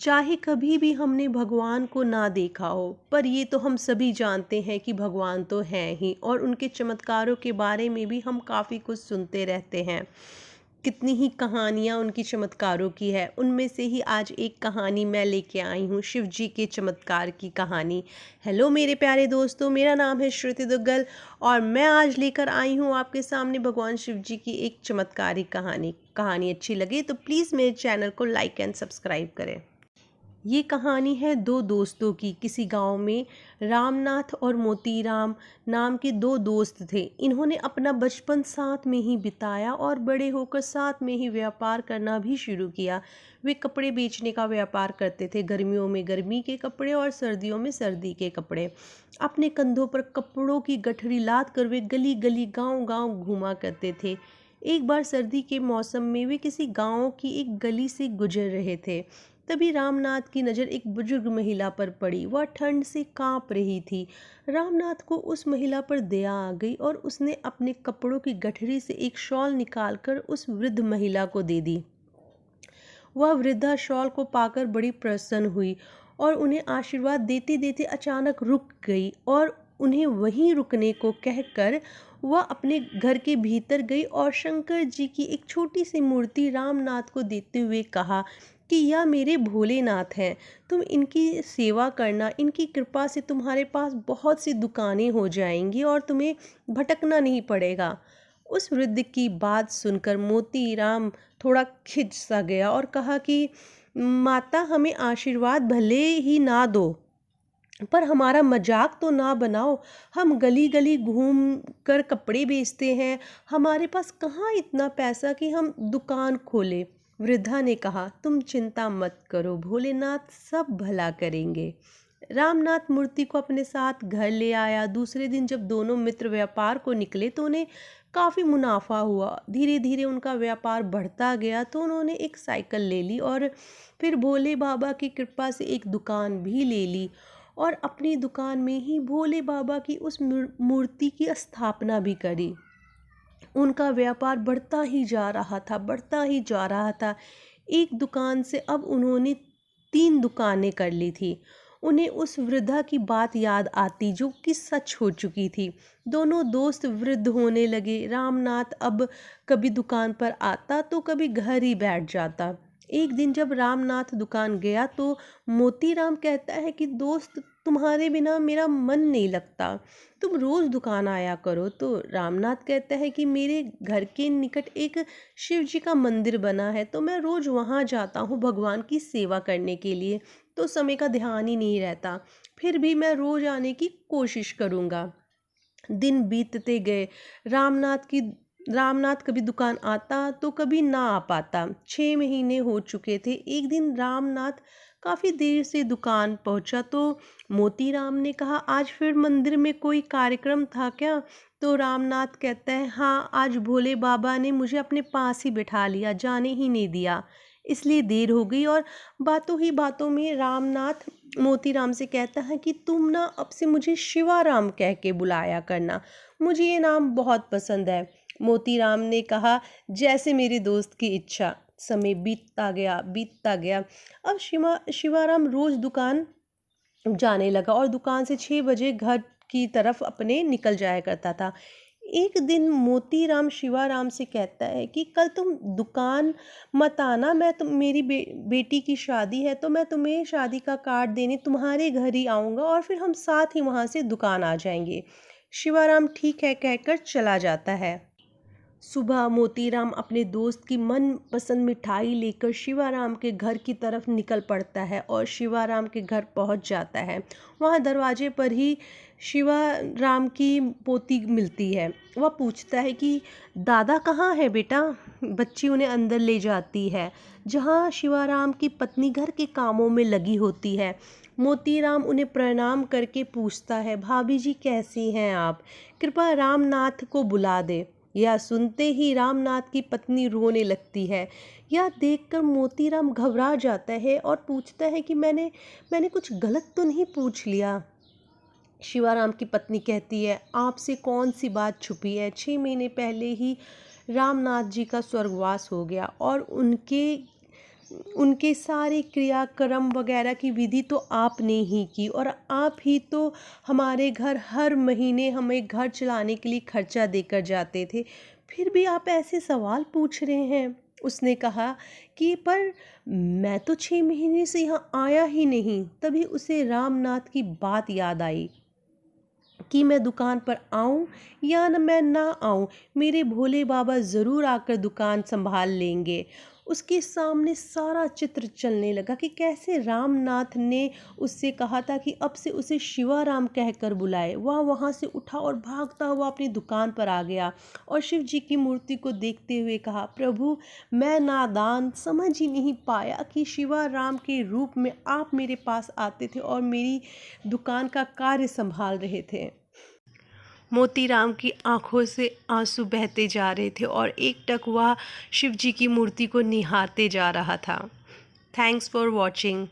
चाहे कभी भी हमने भगवान को ना देखा हो, पर ये तो हम सभी जानते हैं कि भगवान तो हैं ही और उनके चमत्कारों के बारे में भी हम काफ़ी कुछ सुनते रहते हैं। कितनी ही कहानियाँ उनकी चमत्कारों की है, उनमें से ही आज एक कहानी मैं लेके आई हूँ, शिव जी के चमत्कार की कहानी। हेलो मेरे प्यारे दोस्तों, मेरा नाम है श्रुति दुग्गल और मैं आज लेकर आई हूँ आपके सामने भगवान शिव जी की एक चमत्कारी कहानी। कहानी अच्छी लगे तो प्लीज़ मेरे चैनल को लाइक एंड सब्सक्राइब करें। ये कहानी है दो दोस्तों की। किसी गांव में रामनाथ और मोतीराम नाम के दो दोस्त थे। इन्होंने अपना बचपन साथ में ही बिताया और बड़े होकर साथ में ही व्यापार करना भी शुरू किया। वे कपड़े बेचने का व्यापार करते थे, गर्मियों में गर्मी के कपड़े और सर्दियों में सर्दी के कपड़े। अपने कंधों पर कपड़ों की गठरी लाद कर वे गली गली गांव गांव घूमा करते थे। एक बार सर्दी के मौसम में वे किसी गांव की एक गली से गुजर रहे थे। तभी रामनाथ की नज़र एक बुजुर्ग महिला पर पड़ी। वह ठंड से कांप रही थी। रामनाथ को उस महिला पर दया आ गई और उसने अपने कपड़ों की गठरी से एक शॉल निकालकर उस वृद्ध महिला को दे दी। वह वृद्धा शॉल को पाकर बड़ी प्रसन्न हुई और उन्हें आशीर्वाद देते देते अचानक रुक गई और उन्हें वहीं रुकने को कहकर वह अपने घर के भीतर गई और शंकर जी की एक छोटी सी मूर्ति रामनाथ को देते हुए कहा कि यह मेरे भोलेनाथ हैं, तुम इनकी सेवा करना, इनकी कृपा से तुम्हारे पास बहुत सी दुकानें हो जाएंगी और तुम्हें भटकना नहीं पड़ेगा। उस वृद्ध की बात सुनकर मोतीराम थोड़ा खिंच सा गया और कहा कि माता, हमें आशीर्वाद भले ही ना दो, पर हमारा मजाक तो ना बनाओ। हम गली गली घूम कर कपड़े बेचते हैं, हमारे पास कहाँ इतना पैसा कि हम दुकान खोलें। वृद्धा ने कहा, तुम चिंता मत करो, भोलेनाथ सब भला करेंगे। रामनाथ मूर्ति को अपने साथ घर ले आया। दूसरे दिन जब दोनों मित्र व्यापार को निकले तो उन्हें काफ़ी मुनाफा हुआ। धीरे धीरे उनका व्यापार बढ़ता गया तो उन्होंने एक साइकिल ले ली और फिर भोले बाबा की कृपा से एक दुकान भी ले ली और अपनी दुकान में ही भोले बाबा की उस मूर्ति की स्थापना भी करी। उनका व्यापार बढ़ता ही जा रहा था, बढ़ता ही जा रहा था। एक दुकान से अब उन्होंने 3 दुकानें कर ली थी। उन्हें उस वृद्धा की बात याद आती जो कि सच हो चुकी थी। दोनों दोस्त वृद्ध होने लगे। रामनाथ अब कभी दुकान पर आता तो कभी घर ही बैठ जाता। एक दिन जब रामनाथ दुकान गया तो मोतीराम कहता है कि दोस्त, तुम्हारे बिना मेरा मन नहीं लगता, तुम रोज़ दुकान आया करो। तो रामनाथ कहता है कि मेरे घर के निकट एक शिव जी का मंदिर बना है, तो मैं रोज़ वहाँ जाता हूँ भगवान की सेवा करने के लिए, तो समय का ध्यान ही नहीं रहता। फिर भी मैं रोज़ आने की कोशिश करूँगा। दिन बीतते गए। रामनाथ कभी दुकान आता तो कभी ना आ पाता। 6 महीने हो चुके थे। एक दिन रामनाथ काफ़ी देर से दुकान पहुंचा तो मोतीराम ने कहा, आज फिर मंदिर में कोई कार्यक्रम था क्या? तो रामनाथ कहता है, हाँ, आज भोले बाबा ने मुझे अपने पास ही बिठा लिया, जाने ही नहीं दिया, इसलिए देर हो गई। और बातों ही बातों में रामनाथ मोतीराम से कहता है कि तुम ना अब से मुझे शिवाराम कह के बुलाया करना, मुझे ये नाम बहुत पसंद है। मोतीराम ने कहा, जैसे मेरे दोस्त की इच्छा। समय बीतता गया, बीतता गया। अब शिवाराम रोज दुकान जाने लगा और दुकान से 6 बजे घर की तरफ अपने निकल जाया करता था। एक दिन मोतीराम शिवाराम से कहता है कि कल तुम दुकान मत आना, मैं मेरी बेटी की शादी है तो मैं तुम्हें शादी का कार्ड देने तुम्हारे घर ही आऊँगा और फिर हम साथ ही वहाँ से दुकान आ जाएंगे। शिवाराम ठीक है कहकर चला जाता है। सुबह मोतीराम अपने दोस्त की मनपसंद मिठाई लेकर शिवाराम के घर की तरफ निकल पड़ता है और शिवाराम के घर पहुंच जाता है। वहां दरवाजे पर ही शिवाराम की पोती मिलती है। वह पूछता है कि दादा कहाँ है बेटा? बच्ची उन्हें अंदर ले जाती है जहां शिवाराम की पत्नी घर के कामों में लगी होती है। मोतीराम उन्हें प्रणाम करके पूछता है, भाभी जी कैसी हैं आप? कृपया रामनाथ को बुला दे। यह सुनते ही रामनाथ की पत्नी रोने लगती है। यह देखकर मोतीराम घबरा जाता है और पूछता है कि मैंने कुछ गलत तो नहीं पूछ लिया? शिवाराम की पत्नी कहती है, आपसे कौन सी बात छुपी है? 6 महीने पहले ही रामनाथ जी का स्वर्गवास हो गया और उनके उनके सारे क्रियाक्रम वगैरह की विधि तो आपने ही की, और आप ही तो हमारे घर हर महीने हमें घर चलाने के लिए खर्चा देकर जाते थे, फिर भी आप ऐसे सवाल पूछ रहे हैं। उसने कहा कि पर मैं तो 6 महीने से यहाँ आया ही नहीं। तभी उसे रामनाथ की बात याद आई कि मैं दुकान पर आऊं या न मैं ना आऊं, मेरे भोले बाबा ज़रूर आकर दुकान संभाल लेंगे। उसके सामने सारा चित्र चलने लगा कि कैसे रामनाथ ने उससे कहा था कि अब से उसे शिवाराम कहकर बुलाए। वह वहाँ से उठा और भागता हुआ अपनी दुकान पर आ गया और शिव जी की मूर्ति को देखते हुए कहा, प्रभु मैं नादान समझ ही नहीं पाया कि शिवाराम के रूप में आप मेरे पास आते थे और मेरी दुकान का कार्य संभाल रहे थे। मोतीराम की आंखों से आंसू बहते जा रहे थे और एकटक वह शिव जी की मूर्ति को निहारते जा रहा था। Thanks for watching.